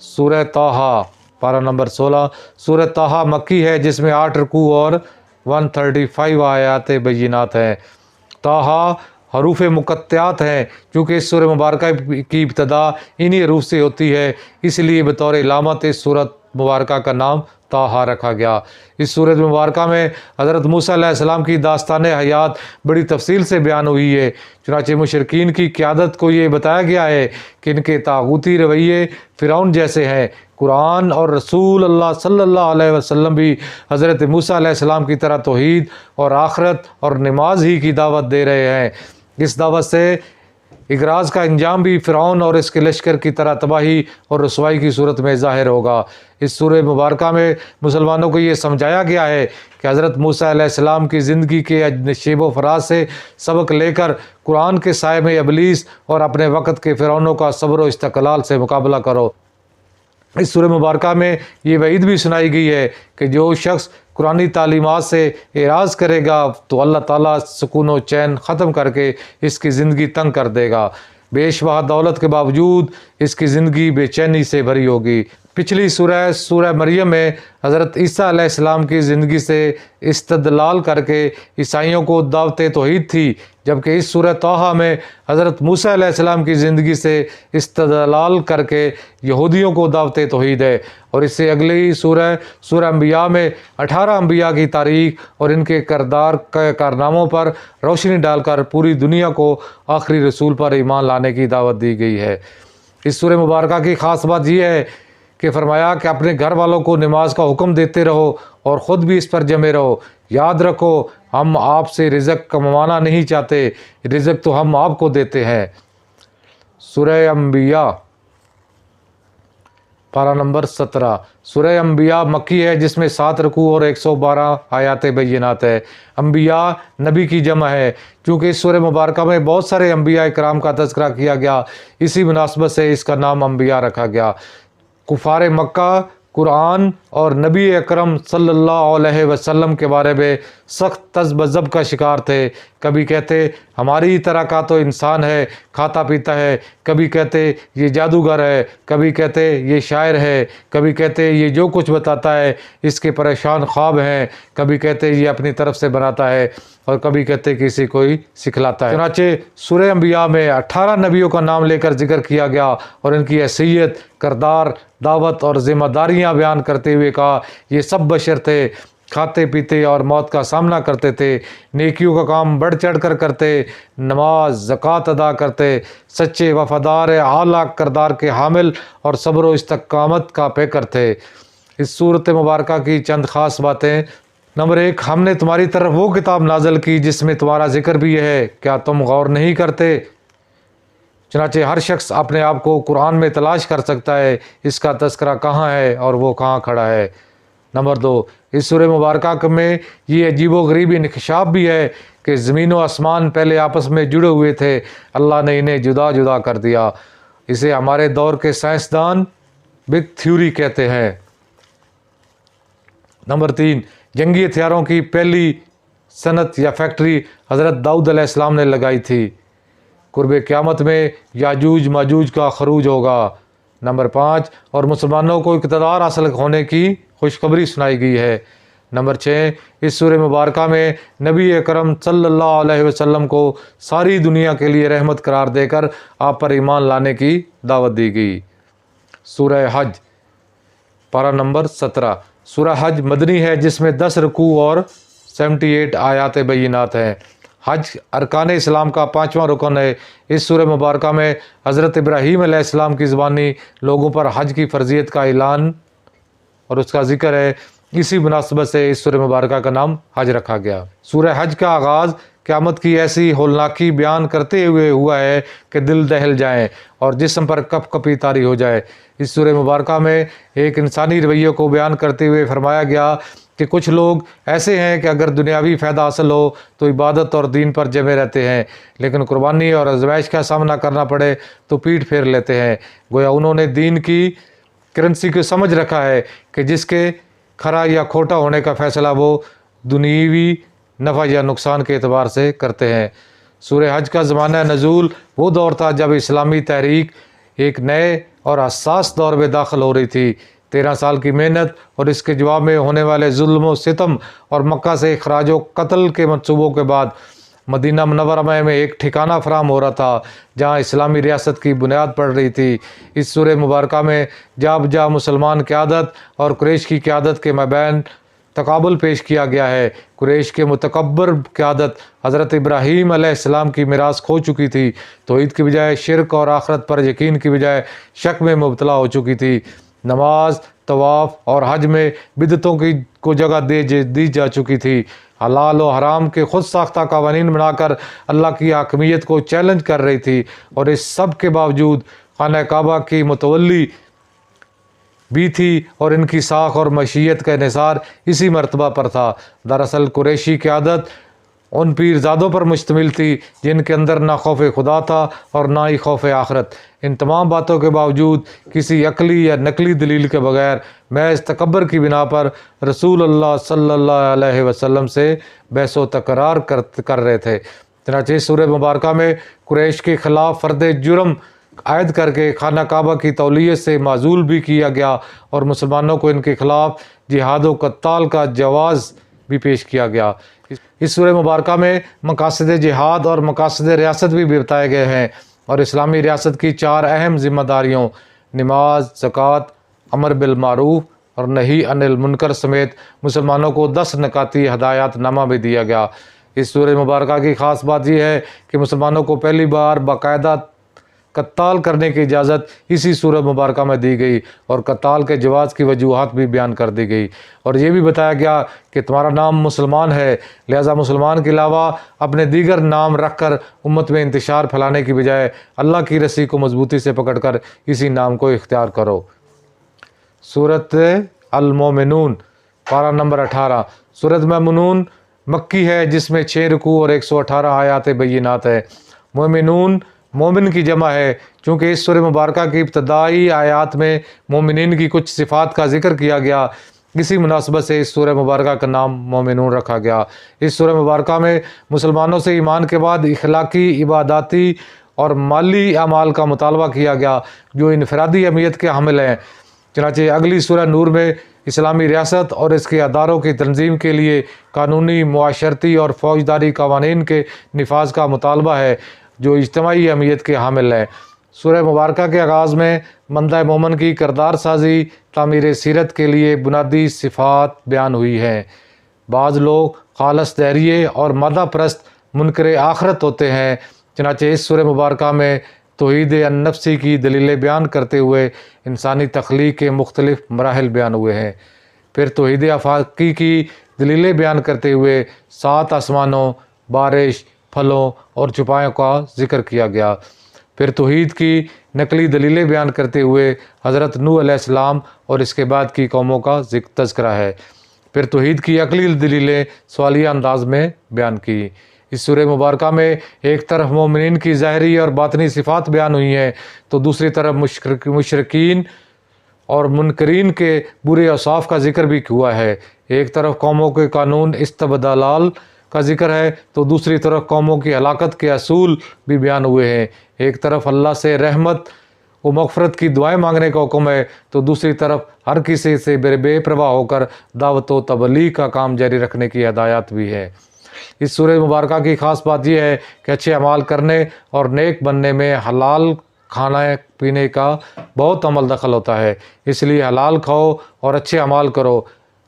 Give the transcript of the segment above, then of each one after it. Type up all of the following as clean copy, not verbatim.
سورہ طٰہٰ پارہ نمبر 16۔ سورہ طٰہٰ مکی ہے جس میں 8 رکوع اور 135 آیات بینات ہیں۔ طٰہٰ حروف مقطعات ہیں، چونکہ اس سورہ مبارکہ کی ابتدا انہی حروف سے ہوتی ہے، اس لیے بطور علامت اس سورۃ مبارکہ کا نام طٰہٰ رکھا گیا۔ اس سورۃ مبارکہ میں حضرت موسیٰ علیہ السلام کی داستان حیات بڑی تفصیل سے بیان ہوئی ہے۔ چنانچہ مشرکین کی قیادت کو یہ بتایا گیا ہے کہ ان کے طاغوتی رویے فرعون جیسے ہیں۔ قرآن اور رسول اللہ صلی اللہ علیہ وسلم بھی حضرت موسیٰ علیہ السلام کی طرح توحید اور آخرت اور نماز ہی کی دعوت دے رہے ہیں۔ اس دعوت سے اغراض کا انجام بھی فرعون اور اس کے لشکر کی طرح تباہی اور رسوائی کی صورت میں ظاہر ہوگا۔ اس سورہ مبارکہ میں مسلمانوں کو یہ سمجھایا گیا ہے کہ حضرت موسیٰ علیہ السلام کی زندگی کے نشیب و فراز سے سبق لے کر قرآن کے سائے میں ابلیس اور اپنے وقت کے فرعونوں کا صبر و استقلال سے مقابلہ کرو۔ اس سورہ مبارکہ میں یہ وعید بھی سنائی گئی ہے کہ جو شخص قرآنی تعلیمات سے اعراض کرے گا تو اللہ تعالیٰ سکون و چین ختم کر کے اس کی زندگی تنگ کر دے گا۔ بے شبہ دولت کے باوجود اس کی زندگی بے چینی سے بھری ہوگی۔ پچھلی سورہ مریم میں حضرت عیسیٰ علیہ السلام کی زندگی سے استدلال کر کے عیسائیوں کو دعوت توحید تھی، جبکہ اس سورہ طٰہٰ میں حضرت موسیٰ علیہ السلام کی زندگی سے استدلال کر کے یہودیوں کو دعوت توحید ہے۔ اور اس سے اگلی سورہ انبیاء میں 18 انبیاء کی تاریخ اور ان کے کارناموں پر روشنی ڈال کر پوری دنیا کو آخری رسول پر ایمان لانے کی دعوت دی گئی ہے۔ اس سورہ مبارکہ کی خاص بات یہ ہے کہ فرمایا کہ اپنے گھر والوں کو نماز کا حکم دیتے رہو اور خود بھی اس پر جمے رہو۔ یاد رکھو ہم آپ سے رزق کموانا نہیں چاہتے، رزق تو ہم آپ کو دیتے ہیں۔ سورہ انبیاء پارہ نمبر 17۔ سورہ انبیاء مکی ہے جس میں 7 رکوع اور 112 آیات بینات ہے۔ انبیاء نبی کی جمع ہے، چونکہ اس سورہ مبارکہ میں بہت سارے انبیاء کرام کا تذکرہ کیا گیا، اسی مناسبت سے اس کا نام انبیاء رکھا گیا۔ کفار مکہ قرآن اور نبی اکرم صلی اللہ علیہ وسلم کے بارے میں سخت تذبذب کا شکار تھے۔ کبھی کہتے ہماری طرح کا تو انسان ہے، کھاتا پیتا ہے، کبھی کہتے یہ جادوگر ہے، کبھی کہتے یہ شاعر ہے، کبھی کہتے یہ جو کچھ بتاتا ہے اس کے پریشان خواب ہیں، کبھی کہتے یہ اپنی طرف سے بناتا ہے، اور کبھی کہتے کسی کوئی سکھلاتا ہے۔ چنانچہ سورہ انبیاء میں 18 نبیوں کا نام لے کر ذکر کیا گیا اور ان کی حیثیت، کردار، دعوت اور ذمہ داریاں بیان کرتے ہوئے کہا یہ سب بشر تھے، کھاتے پیتے اور موت کا سامنا کرتے تھے، نیکیوں کا کام بڑھ چڑھ کر کرتے، نماز زکوٰۃ ادا کرتے، سچے وفادار اعلیٰ کردار کے حامل اور صبر و استقامت کا پیکر تھے۔ اس سورۃ مبارکہ کی چند خاص باتیں۔ نمبر 1، ہم نے تمہاری طرف وہ کتاب نازل کی جس میں تمہارا ذکر بھی ہے، کیا تم غور نہیں کرتے؟ چنانچہ ہر شخص اپنے آپ کو قرآن میں تلاش کر سکتا ہے اس کا تذکرہ کہاں ہے اور وہ کہاں کھڑا ہے۔ نمبر 2، اس سورہ مبارکہ میں یہ عجیب و غریب انکشاف بھی ہے کہ زمین و آسمان پہلے آپس میں جڑے ہوئے تھے، اللہ نے انہیں جدا جدا کر دیا۔ اسے ہمارے دور کے سائنسدان بگ تھیوری کہتے ہیں۔ نمبر 3، جنگی ہتھیاروں کی پہلی صنعت یا فیکٹری حضرت داؤد علیہ السلام نے لگائی تھی۔ قرب قیامت میں یاجوج ماجوج کا خروج ہوگا۔ نمبر 5، اور مسلمانوں کو اقتدار حاصل ہونے کی خوشخبری سنائی گئی ہے۔ نمبر 6، اس سورہ مبارکہ میں نبی اکرم صلی اللہ علیہ وسلم کو ساری دنیا کے لیے رحمت قرار دے کر آپ پر ایمان لانے کی دعوت دی گئی۔ سورہ حج پارہ نمبر 17۔ سورہ حج مدنی ہے جس میں 10 رکوع اور 78 آیات بینات ہیں۔ حج ارکان اسلام کا 5واں رکن ہے۔ اس سورہ مبارکہ میں حضرت ابراہیم علیہ السلام کی زبانی لوگوں پر حج کی فرضیت کا اعلان اور اس کا ذکر ہے، اسی مناسبت سے اس سورہ مبارکہ کا نام حج رکھا گیا۔ سورہ حج کا آغاز قیامت کی ایسی ہولناکی بیان کرتے ہوئے ہوا ہے کہ دل دہل جائیں اور جسم پر کپ کپی طاری ہو جائے۔ اس سورہ مبارکہ میں ایک انسانی رویے کو بیان کرتے ہوئے فرمایا گیا کہ کچھ لوگ ایسے ہیں کہ اگر دنیاوی فائدہ حاصل ہو تو عبادت اور دین پر جمے رہتے ہیں، لیکن قربانی اور آزمائش کا سامنا کرنا پڑے تو پیٹھ پھیر لیتے ہیں۔ گویا انہوں نے دین کی کرنسی کو سمجھ رکھا ہے کہ جس کے کھرا یا کھوٹا ہونے کا فیصلہ وہ دنیوی نفع یا نقصان کے اعتبار سے کرتے ہیں۔ سورہ حج کا زمانہ نزول وہ دور تھا جب اسلامی تحریک ایک نئے اور حساس دور میں داخل ہو رہی تھی۔ 13 سال کی محنت اور اس کے جواب میں ہونے والے ظلم و ستم اور مکہ سے اخراج و قتل کے منصوبوں کے بعد مدینہ منورہ میں ایک ٹھکانہ فراہم ہو رہا تھا جہاں اسلامی ریاست کی بنیاد پڑ رہی تھی۔ اس سورہ مبارکہ میں جا بجا مسلمان قیادت اور قریش کی قیادت کے مابین تقابل پیش کیا گیا ہے۔ قریش کے متکبر قیادت حضرت ابراہیم علیہ السلام کی میراث کھو چکی تھی، توحید کی بجائے شرک اور آخرت پر یقین کی بجائے شک میں مبتلا ہو چکی تھی، نماز، طواف اور حج میں بدعتوں کو جگہ دی جا چکی تھی، حلال و حرام کے خود ساختہ قوانین بنا کر اللہ کی حاکمیت کو چیلنج کر رہی تھی، اور اس سب کے باوجود خانہ کعبہ کی متولی بھی تھی اور ان کی ساکھ اور مشیت کا انحصار اسی مرتبہ پر تھا۔ دراصل قریشی قیادت ان پیرزادوں پر مشتمل تھی جن کے اندر نہ خوف خدا تھا اور نہ ہی خوف آخرت۔ ان تمام باتوں کے باوجود کسی عقلی یا نقلی دلیل کے بغیر محض تکبر کی بنا پر رسول اللہ صلی اللہ علیہ وسلم سے بحث و تکرار کر رہے تھے۔ چنانچہ سورہ مبارکہ میں قریش کے خلاف فرد جرم عائد کر کے خانہ کعبہ کی تولیت سے معزول بھی کیا گیا اور مسلمانوں کو ان کے خلاف جہاد و قتال کا جواز بھی پیش کیا گیا۔ اس سورہ مبارکہ میں مقاصد جہاد اور مقاصد ریاست بھی بتائے گئے ہیں، اور اسلامی ریاست کی 4 اہم ذمہ داریوں نماز، زکوٰۃ، امر بالمعروف اور نہی عن المنکر سمیت مسلمانوں کو 10 نکاتی ہدایات نامہ بھی دیا گیا۔ اس سورہ مبارکہ کی خاص بات یہ ہے کہ مسلمانوں کو پہلی بار باقاعدہ قتال کرنے کی اجازت اسی سورہ مبارکہ میں دی گئی، اور قتال کے جواز کی وجوہات بھی بیان کر دی گئی، اور یہ بھی بتایا گیا کہ تمہارا نام مسلمان ہے، لہذا مسلمان کے علاوہ اپنے دیگر نام رکھ کر امت میں انتشار پھیلانے کی بجائے اللہ کی رسی کو مضبوطی سے پکڑ کر اسی نام کو اختیار کرو۔ سورۃ المومنون پارہ نمبر 18۔ سورۃ مومنون مکی ہے جس میں 6 رکوع اور 118 آیات بینات ہے۔ مومنون مومن کی جمع ہے، چونکہ اس سورہ مبارکہ کی ابتدائی آیات میں مومنین کی کچھ صفات کا ذکر کیا گیا، اسی مناسبت سے اس سورہ مبارکہ کا نام مومنون رکھا گیا۔ اس سورہ مبارکہ میں مسلمانوں سے ایمان کے بعد اخلاقی، عباداتی اور مالی اعمال کا مطالبہ کیا گیا جو انفرادی اہمیت کے حامل ہیں۔ چنانچہ اگلی سورہ نور میں اسلامی ریاست اور اس کے اداروں کی تنظیم کے لیے قانونی، معاشرتی اور فوجداری قوانین کے نفاذ کا مطالبہ ہے جو اجتماعی اہمیت کے حامل ہیں۔ سورہ مبارکہ کے آغاز میں بندہ مومن کی کردار سازی، تعمیر سیرت کے لیے بنیادی صفات بیان ہوئی ہیں۔ بعض لوگ خالص دہریے اور مادہ پرست منکر آخرت ہوتے ہیں، چنانچہ اس سورہ مبارکہ میں توحید النفسی کی دلیلیں بیان کرتے ہوئے انسانی تخلیق کے مختلف مراحل بیان ہوئے ہیں۔ پھر توحید آفاقی کی دلیلیں بیان کرتے ہوئے 7 آسمانوں، بارش، پھلوں اور چھپایوں کا ذکر کیا گیا۔ پھر توحید کی نقلی دلیلیں بیان کرتے ہوئے حضرت نوح علیہ السلام اور اس کے بعد کی قوموں کا تذکرہ ہے۔ پھر توحید کی عقلی دلیلیں سوالیہ انداز میں بیان کی۔ اس سورہ مبارکہ میں ایک طرف مومنین کی ظاہری اور باطنی صفات بیان ہوئی ہیں تو دوسری طرف مشرکین اور منکرین کے برے اوصاف کا ذکر بھی ہوا ہے۔ ایک طرف قوموں کے قانون استبدال کا ذکر ہے تو دوسری طرف قوموں کی ہلاکت کے اصول بھی بیان ہوئے ہیں۔ ایک طرف اللہ سے رحمت و مغفرت کی دعائیں مانگنے کا حکم ہے تو دوسری طرف ہر کسی سے بے پرواہ ہو کر دعوت و تبلیغ کا کام جاری رکھنے کی ہدایات بھی ہے۔ اس سورہ مبارکہ کی خاص بات یہ ہے کہ اچھے اعمال کرنے اور نیک بننے میں حلال کھانا پینے کا بہت عمل دخل ہوتا ہے، اس لیے حلال کھاؤ اور اچھے اعمال کرو،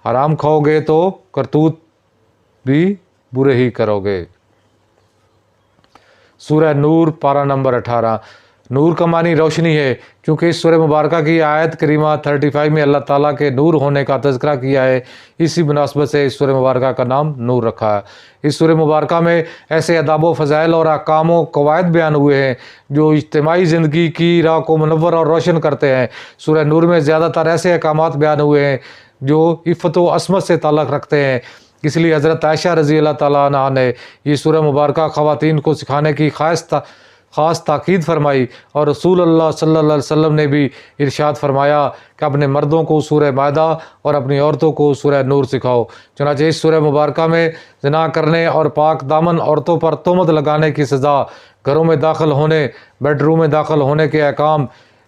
حرام کھاؤ گے تو کرتوت بھی برے ہی کرو گے۔ سورہ نور پارہ نمبر 18۔ نور کا معنی روشنی ہے، چونکہ اس سورہ مبارکہ کی آیت کریمہ 35 میں اللہ تعالیٰ کے نور ہونے کا تذکرہ کیا ہے، اسی مناسبت سے اس سورہ مبارکہ کا نام نور رکھا ہے۔ اس سورہ مبارکہ میں ایسے آداب و فضائل اور احکام و قواعد بیان ہوئے ہیں جو اجتماعی زندگی کی راہ کو منور اور روشن کرتے ہیں۔ سورہ نور میں زیادہ تر ایسے احکامات بیان ہوئے ہیں جو عفت و عصمت سے تعلق رکھتے ہیں، اس لیے حضرت عائشہ رضی اللہ تعالیٰ عنہا نے یہ سورہ مبارکہ خواتین کو سکھانے کی خاص تاکید فرمائی، اور رسول اللہ صلی اللہ علیہ وسلم نے بھی ارشاد فرمایا کہ اپنے مردوں کو سورہ مائدہ اور اپنی عورتوں کو سورہ نور سکھاؤ۔ چنانچہ اس سورہ مبارکہ میں زنا کرنے اور پاک دامن عورتوں پر تہمت لگانے کی سزا، گھروں میں داخل ہونے، بیڈ روم میں داخل ہونے کے احکام،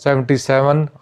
77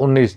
19।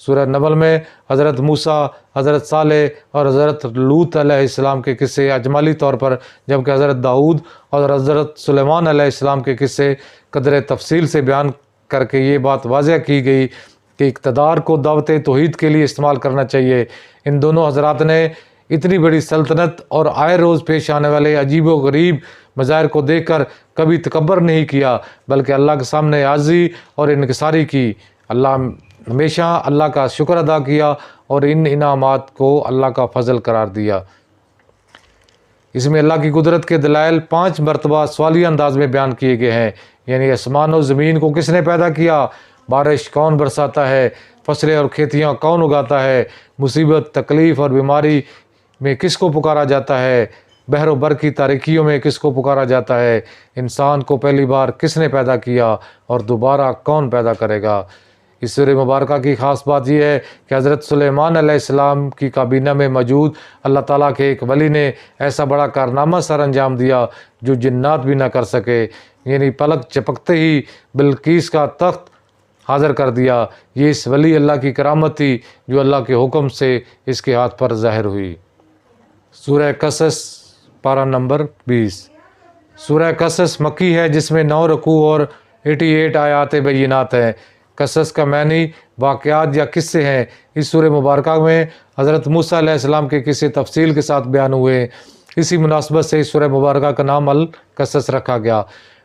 سورہ نمل میں حضرت موسیٰ، حضرت صالح اور حضرت لوط علیہ السلام کے قصے اجمالی طور پر، جبکہ حضرت داؤد اور حضرت سلیمان علیہ السلام کے قصے قدر تفصیل سے بیان کر کے یہ بات واضح کی گئی کہ اقتدار کو دعوت توحید کے لیے استعمال کرنا چاہیے۔ ان دونوں حضرات نے اتنی بڑی سلطنت اور آئے روز پیش آنے والے عجیب و غریب مظاہر کو دیکھ کر کبھی تکبر نہیں کیا، بلکہ اللہ کے سامنے عاجزی اور انکساری کی۔ ہمیشہ اللہ کا شکر ادا کیا اور ان انعامات کو اللہ کا فضل قرار دیا۔ اس میں اللہ کی قدرت کے دلائل 5 مرتبہ سوالیہ انداز میں بیان کیے گئے ہیں، یعنی آسمان و زمین کو کس نے پیدا کیا، بارش کون برساتا ہے، فصلیں اور کھیتیاں کون اگاتا ہے، مصیبت، تکلیف اور بیماری میں کس کو پکارا جاتا ہے، بحر و بر کی تاریکیوں میں کس کو پکارا جاتا ہے، انسان کو پہلی بار کس نے پیدا کیا اور دوبارہ کون پیدا کرے گا۔ اس سورہ مبارکہ کی خاص بات یہ ہے کہ حضرت سلیمان علیہ السلام کی کابینہ میں موجود اللہ تعالیٰ کے ایک ولی نے ایسا بڑا کارنامہ سر انجام دیا جو جنات بھی نہ کر سکے، یعنی پلک چپکتے ہی بلقیس کا تخت حاضر کر دیا۔ یہ اس ولی اللہ کی کرامت تھی جو اللہ کے حکم سے اس کے ہاتھ پر ظاہر ہوئی۔ سورہ قصص پارہ نمبر 20۔ سورہ قصص مکی ہے جس میں 9 رکوع اور 88 آیات بینات ہیں۔ قصص کا معنی واقعات یا قصے ہیں۔ اس سورہ مبارکہ میں حضرت موسیٰ علیہ السلام کے قصے تفصیل کے ساتھ بیان ہوئے۔ اسی مناسبت سے اس سورہ مبارکہ کا نام القصص رکھا گیا۔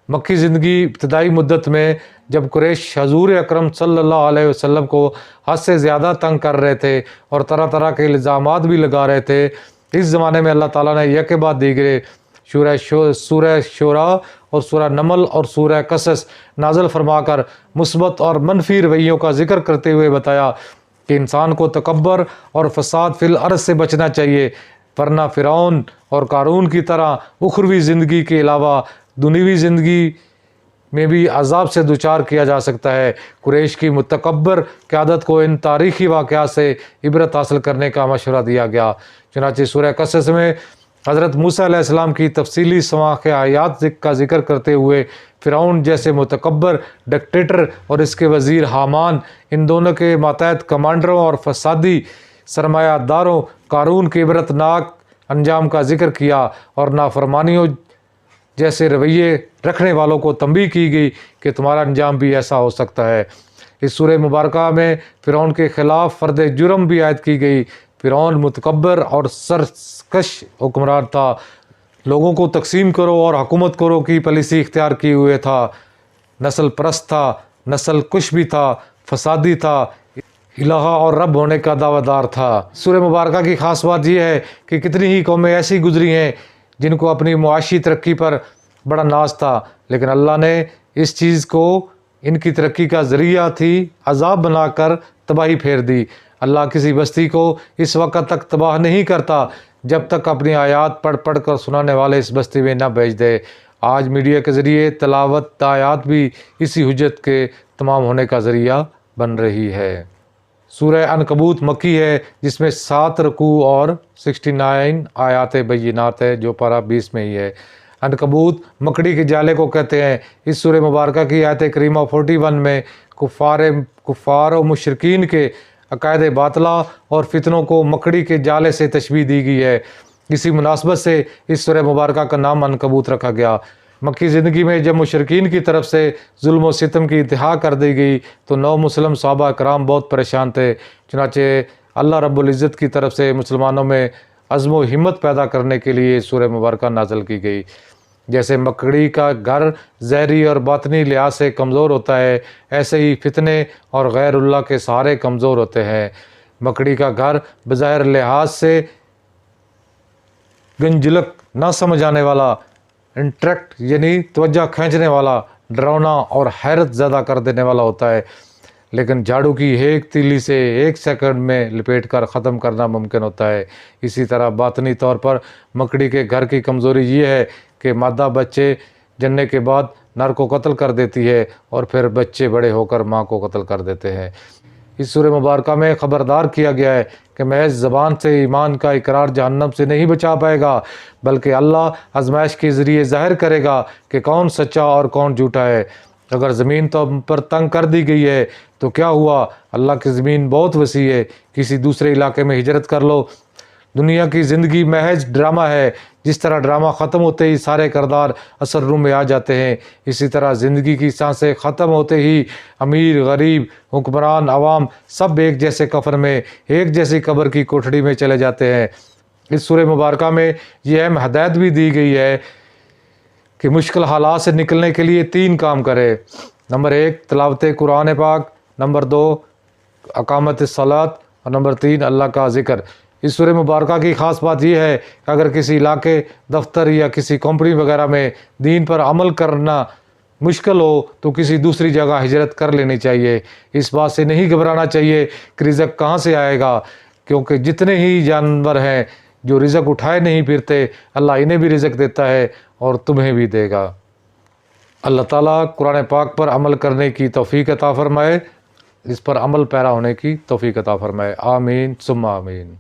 مکی زندگی ابتدائی مدت میں جب قریش حضور اکرم صلی اللہ علیہ وسلم کو حد سے زیادہ تنگ کر رہے تھے اور طرح طرح کے الزامات بھی لگا رہے تھے، اس زمانے میں اللہ تعالیٰ نے یک بعد دیگرے سورہ شعراء اور سورہ نمل اور سورہ قصص نازل فرما کر مثبت اور منفی رویوں کا ذکر کرتے ہوئے بتایا کہ انسان کو تکبر اور فساد فی الارض سے بچنا چاہیے، ورنہ فرعون اور قارون کی طرح اخروی زندگی کے علاوہ دنیوی زندگی میں بھی عذاب سے دوچار کیا جا سکتا ہے۔ قریش کی متکبر قیادت کو ان تاریخی واقعات سے عبرت حاصل کرنے کا مشورہ دیا گیا۔ چنانچہ سورہ قصص میں حضرت موسیٰ علیہ السلام کی تفصیلی واقعات کا ذکر کرتے ہوئے فرعون جیسے متکبر ڈکٹیٹر اور اس کے وزیر حامان، ان دونوں کے ماتحت کمانڈروں اور فسادی سرمایہ داروں قارون کے عبرتناک انجام کا ذکر کیا اور نافرمانیوں جیسے رویے رکھنے والوں کو تنبیہ کی گئی کہ تمہارا انجام بھی ایسا ہو سکتا ہے۔ اس سورہ مبارکہ میں فرعون کے خلاف فرد جرم بھی عائد کی گئی۔ فرعون متکبر اور سرکش حکمران تھا، لوگوں کو تقسیم کرو اور حکومت کرو کی پالیسی اختیار کیے ہوئے تھا، نسل پرست تھا، نسل کش بھی تھا، فسادی تھا، الہ اور رب ہونے کا دعویٰ دار تھا۔ سورہ مبارکہ کی خاص بات یہ ہے کہ کتنی ہی قومیں ایسی گزری ہیں جن کو اپنی معاشی ترقی پر بڑا ناز تھا، لیکن اللہ نے اس چیز کو ان کی ترقی کا ذریعہ تھی عذاب بنا کر تباہی پھیر دی۔ اللہ کسی بستی کو اس وقت تک تباہ نہیں کرتا جب تک اپنی آیات پڑھ کر سنانے والے اس بستی میں نہ بھیج دے۔ آج میڈیا کے ذریعے تلاوت آیات بھی اسی حجت کے تمام ہونے کا ذریعہ بن رہی ہے۔ سورہ عنکبوت مکی ہے جس میں 7 رکوع اور 69 آیات بینات ہے جو پارہ 20 میں ہی ہے۔ عنکبوت مکڑی کے جالے کو کہتے ہیں۔ اس سورہ مبارکہ کی آیت کریمہ 41 میں کفار و مشرکین کے عقائد باطلہ اور فتنوں کو مکڑی کے جالے سے تشبیہ دی گئی ہے۔ اسی مناسبت سے اس سورہ مبارکہ کا نام عنکبوت رکھا گیا۔ مکی زندگی میں جب مشرکین کی طرف سے ظلم و ستم کی انتہا کر دی گئی تو 9 مسلم صحابہ کرام بہت پریشان تھے، چنانچہ اللہ رب العزت کی طرف سے مسلمانوں میں عزم و ہمت پیدا کرنے کے لیے سورہ مبارکہ نازل کی گئی۔ جیسے مکڑی کا گھر ظاہری اور باطنی لحاظ سے کمزور ہوتا ہے، ایسے ہی فتنے اور غیر اللہ کے سہارے کمزور ہوتے ہیں۔ مکڑی کا گھر بظاہر لحاظ سے گنجلک، نہ سمجھ آنے والا، انٹریکٹ یعنی توجہ کھینچنے والا، ڈراؤنا اور حیرت زدہ کر دینے والا ہوتا ہے، لیکن جھاڑو کی ایک تیلی سے 1 سیکنڈ میں لپیٹ کر ختم کرنا ممکن ہوتا ہے۔ اسی طرح باطنی طور پر مکڑی کے گھر کی کمزوری یہ ہے کہ مادہ بچے جننے کے بعد نر کو قتل کر دیتی ہے اور پھر بچے بڑے ہو کر ماں کو قتل کر دیتے ہیں۔ اس سورہ مبارکہ میں خبردار کیا گیا ہے کہ محض زبان سے ایمان کا اقرار جہنم سے نہیں بچا پائے گا، بلکہ اللہ آزمائش کے ذریعے ظاہر کرے گا کہ کون سچا اور کون جھوٹا ہے۔ اگر زمین تو ہم پر تنگ کر دی گئی ہے تو کیا ہوا، اللہ کی زمین بہت وسیع ہے، کسی دوسرے علاقے میں ہجرت کر لو۔ دنیا کی زندگی محض ڈرامہ ہے، جس طرح ڈرامہ ختم ہوتے ہی سارے کردار اثر روم میں آ جاتے ہیں، اسی طرح زندگی کی سانسیں ختم ہوتے ہی امیر غریب حکمران عوام سب ایک جیسے کفن میں ایک جیسی قبر کی کوٹھڑی میں چلے جاتے ہیں۔ اس سورہ مبارکہ میں یہ اہم ہدایت بھی دی گئی ہے کہ مشکل حالات سے نکلنے کے لیے 3 کام کرے۔ نمبر 1 تلاوت قرآن پاک، نمبر 2 اقامت الصلاۃ، اور نمبر 3 اللہ کا ذکر۔ اس سورہ مبارکہ کی خاص بات یہ ہے کہ اگر کسی علاقے دفتر یا کسی کمپنی وغیرہ میں دین پر عمل کرنا مشکل ہو تو کسی دوسری جگہ ہجرت کر لینی چاہیے۔ اس بات سے نہیں گھبرانا چاہیے کہ رزق کہاں سے آئے گا، کیونکہ جتنے ہی جانور ہیں جو رزق اٹھائے نہیں پھرتے، اللہ انہیں بھی رزق دیتا ہے اور تمہیں بھی دے گا۔ اللہ تعالیٰ قرآن پاک پر عمل کرنے کی توفیق عطا فرمائے، اس پر عمل پیرا ہونے کی توفیق عطا فرمائے۔ آمین ثم آمین۔